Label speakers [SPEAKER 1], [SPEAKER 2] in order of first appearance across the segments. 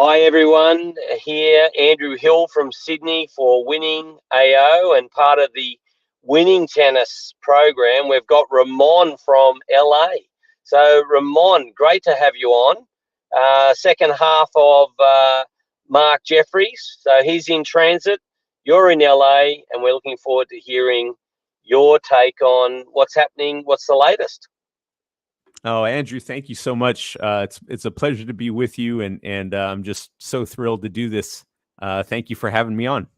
[SPEAKER 1] Hi everyone, here Andrew Hill from Sydney for Winning AO and part of the Winning Tennis program. We've got Ramon from LA. So Ramon, great to have you on. Second half of Mark Jeffries. So he's in transit, you're in LA, and we're looking forward to hearing your take on what's happening, what's the latest.
[SPEAKER 2] Oh, Andrew, thank you so much. It's a pleasure to be with you, and I'm just so thrilled to do this. Thank you for having me on.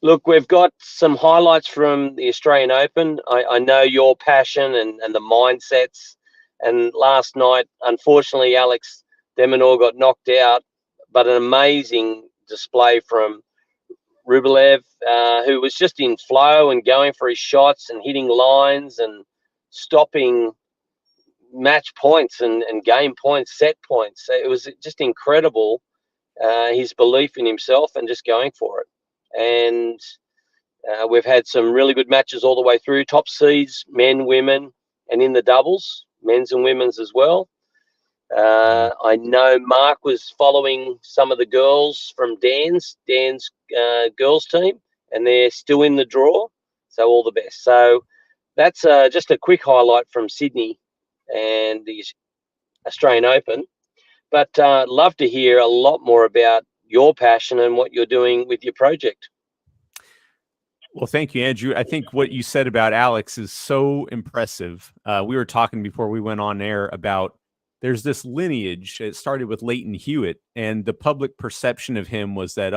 [SPEAKER 1] Look, we've got some highlights from the Australian Open. I know your passion and the mindsets. And last night, unfortunately, Alex de Minaur got knocked out, but an amazing display from Rublev, who was just in flow and going for his shots and hitting lines and stopping match points and game points, set points. It was just incredible, his belief in himself and just going for it. And we've had some really good matches all the way through, top seeds, men, women, and in the doubles, men's and women's as well. I know Mark was following some of the girls from Dan's girls team, and they're still in the draw. So all the best. So that's just a quick highlight from Sydney and the Australian Open. But love to hear a lot more about your passion and what you're doing with your project.
[SPEAKER 2] Well, thank you, Andrew. I think what you said about Alex is so impressive. We were talking before we went on air about there's this lineage. It started with Leighton Hewitt, and the public perception of him was that,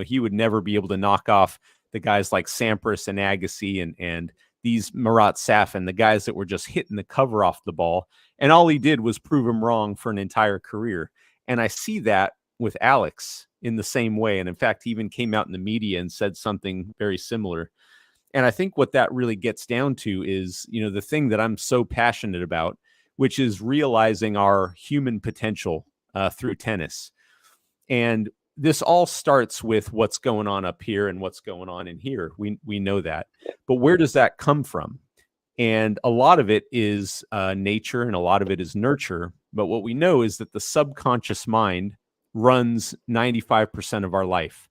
[SPEAKER 2] he would never be able to knock off the guys like Sampras and Agassi and these Marat Safin, the guys that were just hitting the cover off the ball. And all he did was prove him wrong for an entire career. And I see that with Alex in the same way. And in fact, he even came out in the media and said something very similar. And I think what that really gets down to is, the thing that I'm so passionate about, which is realizing our human potential through tennis. And this all starts with what's going on up here and what's going on in here. We know that. But where does that come from? And a lot of it is nature and a lot of it is nurture. But what we know is that the subconscious mind runs 95% of our life.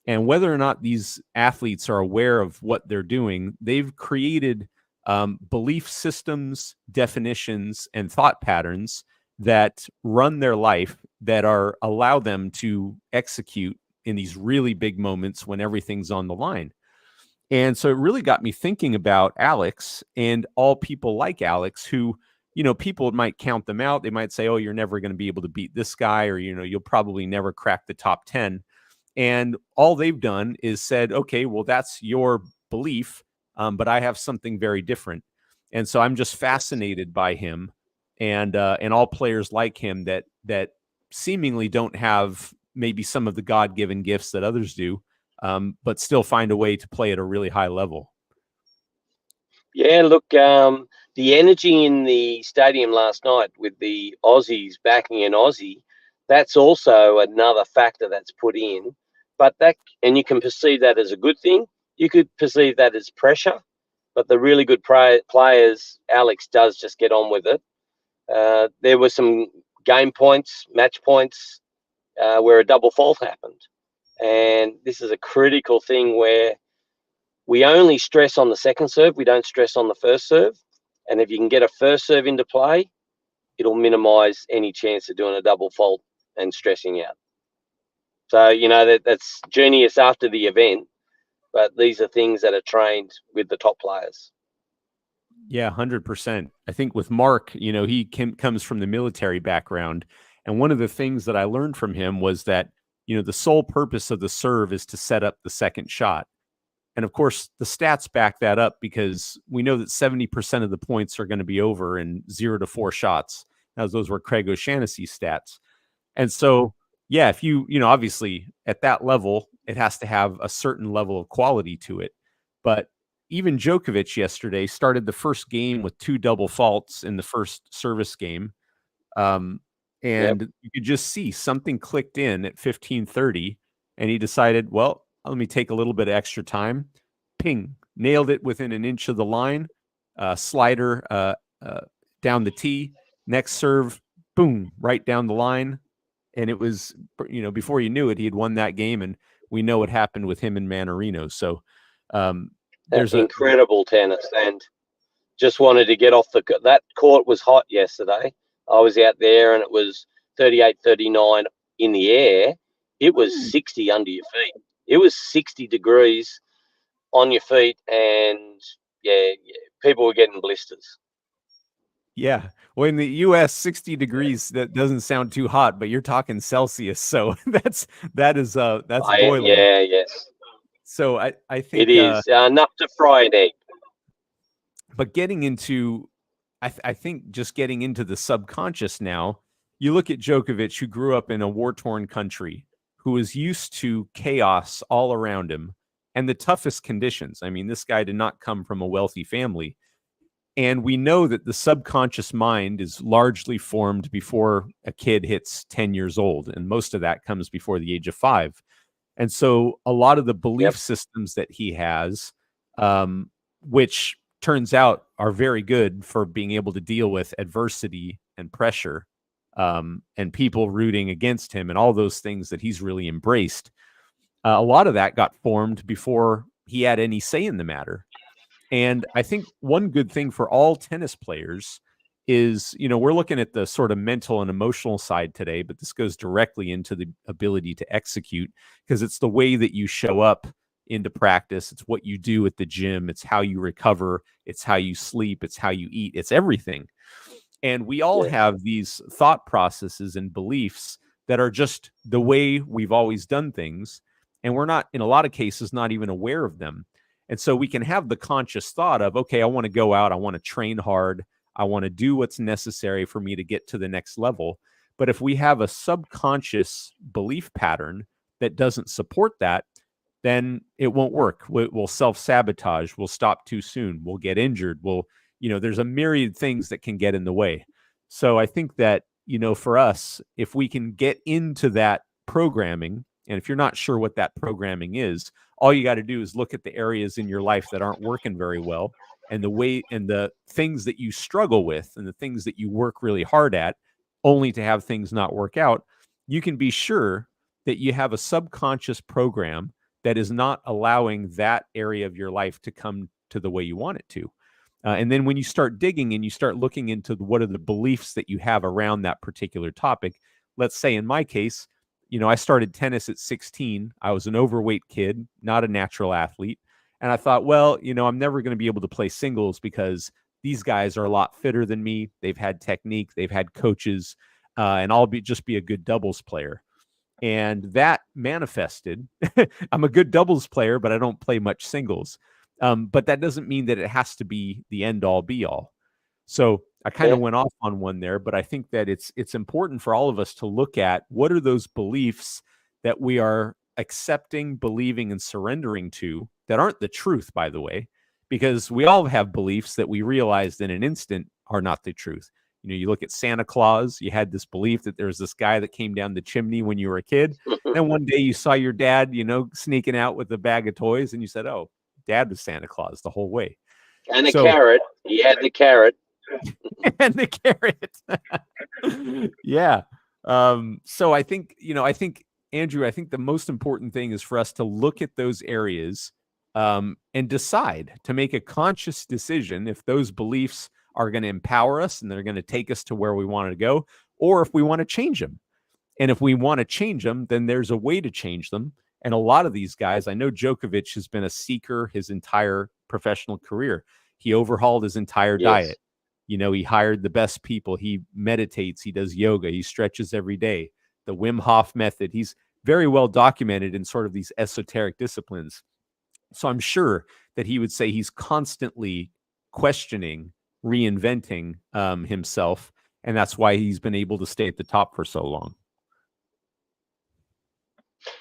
[SPEAKER 2] And whether or not these athletes are aware of what they're doing, they've created belief systems, definitions, and thought patterns that run their life that allow them to execute in these really big moments when everything's on the line. And so it really got me thinking about Alex and all people like Alex who, people might count them out. They might say, oh, you're never going to be able to beat this guy, or, you'll probably never crack the top 10. And all they've done is said, okay, well, that's your belief, but I have something very different. And so I'm just fascinated by him and all players like him that seemingly don't have maybe some of the God-given gifts that others do, but still find a way to play at a really high level.
[SPEAKER 1] Yeah, look, the energy in the stadium last night with the Aussies backing an Aussie, that's also another factor that's put in. But and you can perceive that as a good thing. You could perceive that as pressure. But the really good players, Alex does just get on with it. There were some game points, match points, where a double fault happened. And this is a critical thing where we only stress on the second serve. We don't stress on the first serve. And if you can get a first serve into play, it'll minimize any chance of doing a double fault and stressing out. So, that's genius after the event, but these are things that are trained with the top players.
[SPEAKER 2] Yeah, 100%. I think with Mark, he comes from the military background. And one of the things that I learned from him was that, the sole purpose of the serve is to set up the second shot. And of course, the stats back that up because we know that 70% of the points are going to be over in 0 to 4 shots. As those were Craig O'Shaughnessy's stats. And so, yeah, if obviously at that level, it has to have a certain level of quality to it. But even Djokovic yesterday started the first game with 2 double faults in the first service game. You could just see something clicked in at 15:30, and he decided, well, let me take a little bit of extra time. Ping, nailed it within an inch of the line. Slider down the tee. Next serve, boom, right down the line. And it was, before you knew it, he had won that game, and we know what happened with him and Manarino. So there's
[SPEAKER 1] incredible tennis, and just wanted to get off that court was hot yesterday. I was out there and it was 38, 39 in the air. It was 60 under your feet. It was 60 degrees on your feet, and yeah, people were getting blisters.
[SPEAKER 2] Yeah. Well, in the US, 60 degrees, that doesn't sound too hot, but you're talking Celsius. So that's boiling.
[SPEAKER 1] Yeah, yes.
[SPEAKER 2] So I think
[SPEAKER 1] it is enough to fry an egg.
[SPEAKER 2] But getting into, I think just getting into the subconscious now, you look at Djokovic, who grew up in a war-torn country, who is used to chaos all around him and the toughest conditions. I mean, this guy did not come from a wealthy family. And we know that the subconscious mind is largely formed before a kid hits 10 years old. And most of that comes before the age of 5. And so a lot of the belief systems that he has, which turns out are very good for being able to deal with adversity and pressure, and people rooting against him and all those things that he's really embraced. A lot of that got formed before he had any say in the matter. And I think one good thing for all tennis players is, we're looking at the sort of mental and emotional side today, but this goes directly into the ability to execute, because it's the way that you show up into practice. It's what you do at the gym. It's how you recover. It's how you sleep. It's how you eat. It's everything. And we all have these thought processes and beliefs that are just the way we've always done things. And we're not, in a lot of cases, not even aware of them. And so we can have the conscious thought of, okay, I want to go out, I want to train hard, I want to do what's necessary for me to get to the next level. But if we have a subconscious belief pattern that doesn't support that, then it won't work. We'll self-sabotage, we'll stop too soon, we'll get injured, there's a myriad things that can get in the way. So I think that, for us, if we can get into that programming, and if you're not sure what that programming is, all you got to do is look at the areas in your life that aren't working very well, and the things that you struggle with and the things that you work really hard at only to have things not work out. You can be sure that you have a subconscious program that is not allowing that area of your life to come to the way you want it to. And then when you start digging and you start looking into what are the beliefs that you have around that particular topic, let's say in my case, I started tennis at 16. I was an overweight kid, not a natural athlete. And I thought, well, I'm never going to be able to play singles because these guys are a lot fitter than me. They've had technique, they've had coaches, and I'll just be a good doubles player. And that manifested. I'm a good doubles player, but I don't play much singles. But that doesn't mean that it has to be the end all be all. So I kind of went off on one there, but I think that it's important for all of us to look at what are those beliefs that we are accepting, believing, and surrendering to that aren't the truth, by the way, because we all have beliefs that we realized in an instant are not the truth. You look at Santa Claus, you had this belief that there was this guy that came down the chimney when you were a kid. Then one day you saw your dad, sneaking out with a bag of toys, and you said, oh, Dad was Santa Claus the whole way.
[SPEAKER 1] And a carrot. He had the carrot.
[SPEAKER 2] And the carrot. Yeah. So I think, Andrew, I think the most important thing is for us to look at those areas and decide to make a conscious decision if those beliefs are going to empower us and they're going to take us to where we want to go, or if we want to change them. And if we want to change them, then there's a way to change them. And a lot of these guys, I know Djokovic has been a seeker his entire professional career. He overhauled his entire diet. He hired the best people. He meditates. He does yoga. He stretches every day. The Wim Hof method. He's very well documented in sort of these esoteric disciplines. So I'm sure that he would say he's constantly questioning, reinventing himself. And that's why he's been able to stay at the top for so long.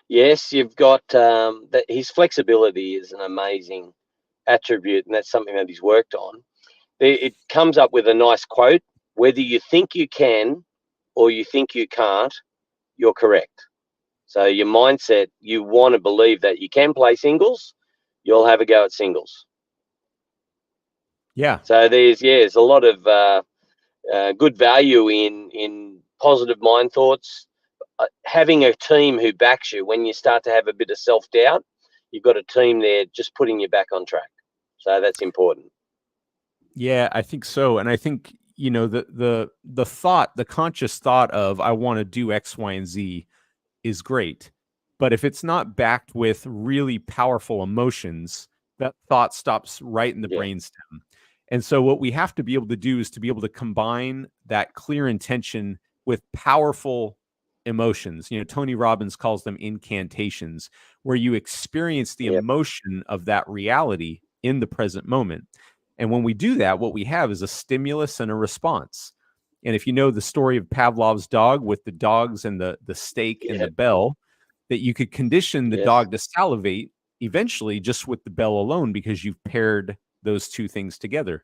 [SPEAKER 1] Yes, you've got his flexibility is an amazing attribute, and that's something that he's worked on. It comes up with a nice quote: whether you think you can or you think you can't, you're correct. So your mindset, you want to believe that you can play singles, you'll have a go at singles.
[SPEAKER 2] Yeah.
[SPEAKER 1] So there's a lot of good value in positive mind thoughts, having a team who backs you when you start to have a bit of self-doubt, you've got a team there just putting you back on track. So that's important.
[SPEAKER 2] Yeah, I think so. And I think, the thought, the conscious thought of I want to do X, Y, and Z is great. But if it's not backed with really powerful emotions, that thought stops right in the
[SPEAKER 1] Yeah.
[SPEAKER 2] brainstem. And so what we have to be able to do is to be able to combine that clear intention with powerful emotions. Tony Robbins calls them incantations, where you experience the
[SPEAKER 1] Yep.
[SPEAKER 2] emotion of that reality in the present moment. And when we do that, what we have is a stimulus and a response. And if you know the story of Pavlov's dog with the dogs and the steak and the
[SPEAKER 1] Yep.
[SPEAKER 2] bell, that you could condition the
[SPEAKER 1] Yes.
[SPEAKER 2] dog to salivate eventually just with the bell alone because you've paired those two things together.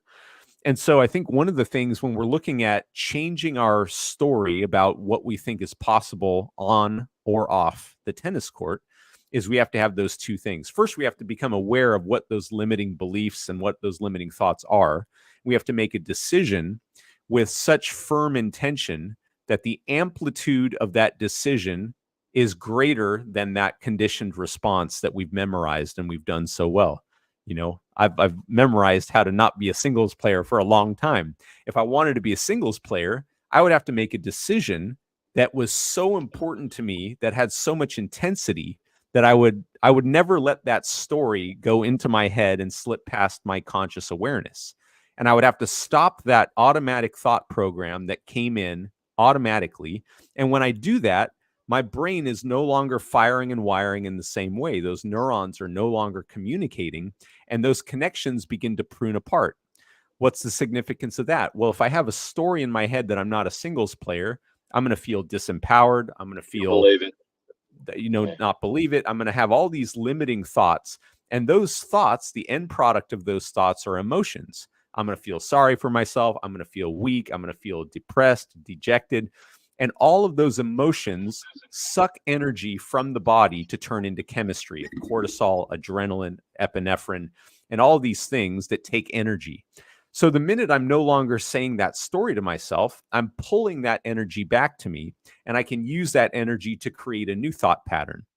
[SPEAKER 2] And so I think one of the things when we're looking at changing our story about what we think is possible on or off the tennis court is we have to have those two things. First, we have to become aware of what those limiting beliefs and what those limiting thoughts are. We have to make a decision with such firm intention that the amplitude of that decision is greater than that conditioned response that we've memorized and we've done so well. I've memorized how to not be a singles player for a long time. If I wanted to be a singles player, I would have to make a decision that was so important to me, that had so much intensity, that I would never let that story go into my head and slip past my conscious awareness. And I would have to stop that automatic thought program that came in automatically. And when I do that, my brain is no longer firing and wiring in the same way. Those neurons are no longer communicating, and those connections begin to prune apart. What's the significance of that? Well, if I have a story in my head that I'm not a singles player, I'm going to feel disempowered. I'm going to feel,
[SPEAKER 1] Believe it.
[SPEAKER 2] not believe it. I'm going to have all these limiting thoughts. And those thoughts, the end product of those thoughts are emotions. I'm going to feel sorry for myself. I'm going to feel weak. I'm going to feel depressed, dejected. And all of those emotions suck energy from the body to turn into chemistry, cortisol, adrenaline, epinephrine, and all these things that take energy. So the minute I'm no longer saying that story to myself, I'm pulling that energy back to me, and I can use that energy to create a new thought pattern.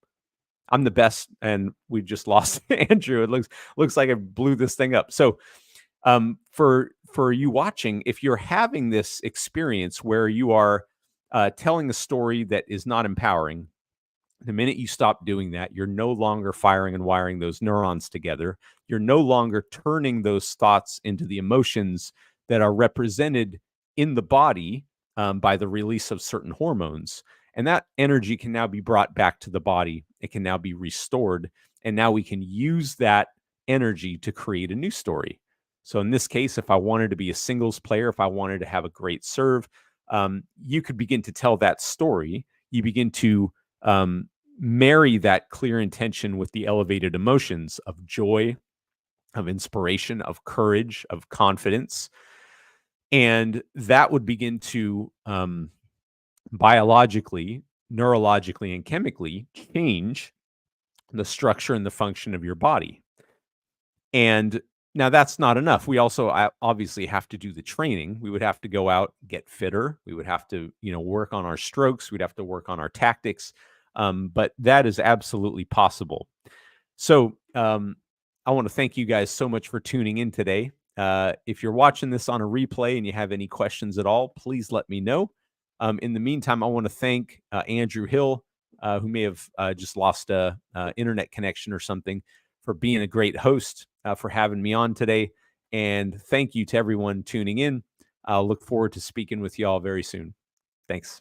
[SPEAKER 2] I'm the best, and we just lost Andrew. It looks like I blew this thing up. So for you watching, if you're having this experience where you are telling a story that is not empowering, the minute you stop doing that, you're no longer firing and wiring those neurons together. You're no longer turning those thoughts into the emotions that are represented in the body by the release of certain hormones. And that energy can now be brought back to the body. It can now be restored. And now we can use that energy to create a new story. So in this case, if I wanted to be a singles player, if I wanted to have a great serve, you could begin to tell that story. You begin to marry that clear intention with the elevated emotions of joy, of inspiration, of courage, of confidence. And that would begin to biologically, neurologically, and chemically change the structure and the function of your body. And now that's not enough. We also obviously have to do the training. We would have to go out, get fitter. We would have to, work on our strokes. We'd have to work on our tactics. But that is absolutely possible. So I want to thank you guys so much for tuning in today. If you're watching this on a replay and you have any questions at all, please let me know. In the meantime, I want to thank Andrew Hill, who may have just lost a internet connection or something, for being a great host, for having me on today. And thank you to everyone tuning in. I'll look forward to speaking with you all very soon. Thanks.